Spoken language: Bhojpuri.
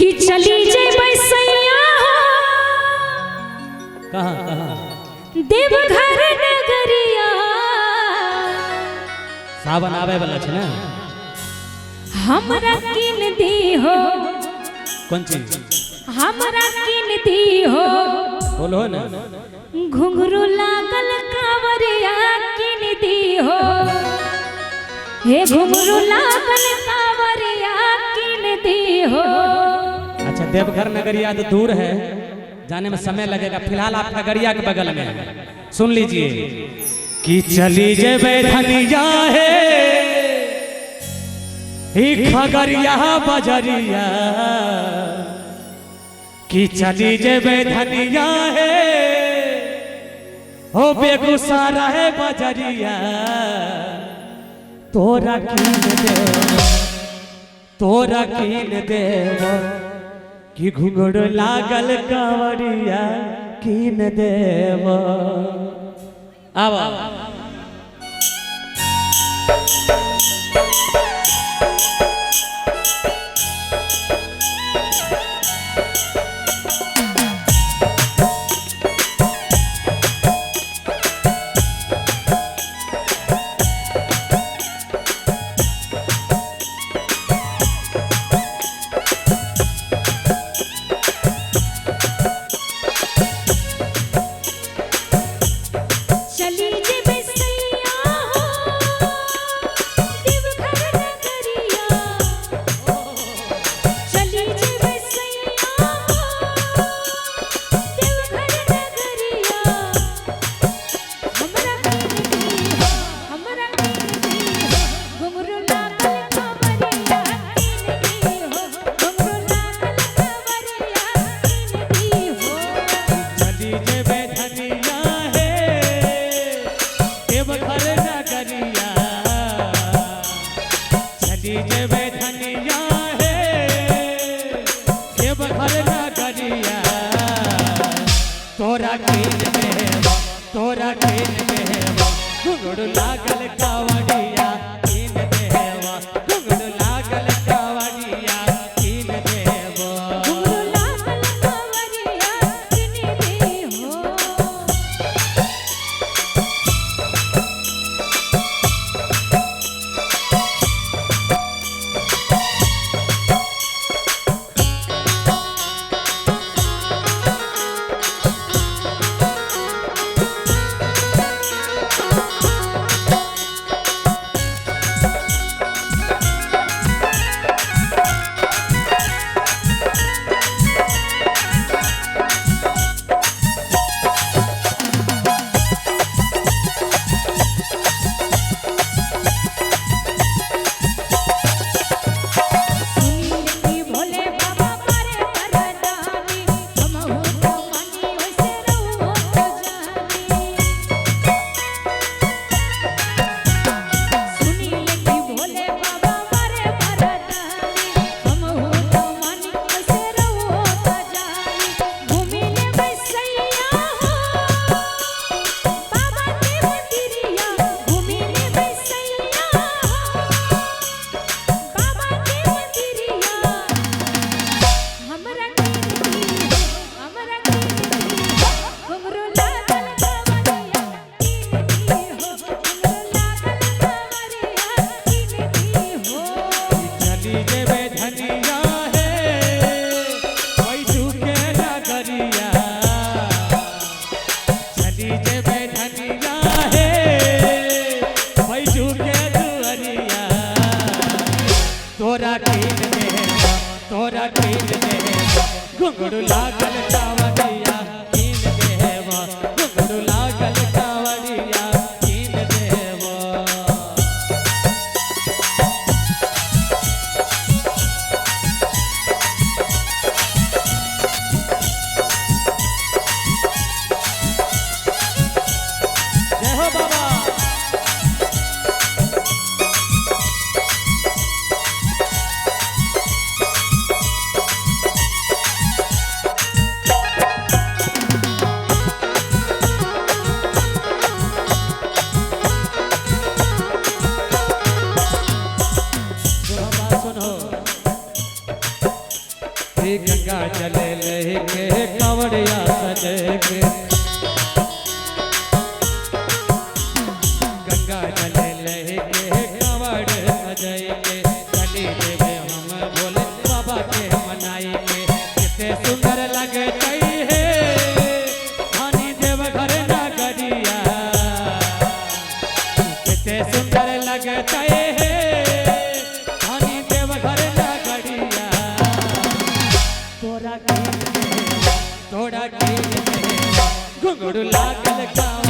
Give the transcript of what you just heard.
कि चली जेबै सैया कहाँ कहाँ देवघर नगरिया। सावन आवे वाला है ना। हमरा किन दी हो कौन चीज हमरा किन दी हो बोलो ना। घुंघरू लागल कांवरिया किन दी हो हे घुंघरू लागल कांवरिया किन दी हो। अच्छा देवघर नगरिया तो दूर है, जाने में समय लगेगा। फिलहाल आप खगड़िया के बगल में है, सुन लीजिए कि चली जेबै धनिया है ही खगड़िया बजरिया, कि चली जेबै धनिया है हो बेगूसराय है बजरिया। तोरा कीन देव तोरा कीन देव कि घुंघरू लागल कांवरिया कीन देव। आवा तोरा कीन देव तोरा कीन देव घुंघरू लागल कांवरिया कीन देव घुंघरू लागल कांवरिया कीन देव घुंघरू लागल कांवरिया किन दी हो। तोरा कीन देव तोरा कीन देव घुंघरू लागल कांवरिया कीन देव घुंघरू लागल कांवरिया कीन देव। जय हो बाबा। हे गंगा जल लेके कांवड़िया सजे के गंगा जल लेके कांवड़ सजे के चली देवे हम भोले बाबा के मनाई के कितने सुंदर लगते है धानी देव घर नगरिया कितने सुंदर लगते है धानी देव घर नगरिया तोरा के घुंघरू लागल गाँव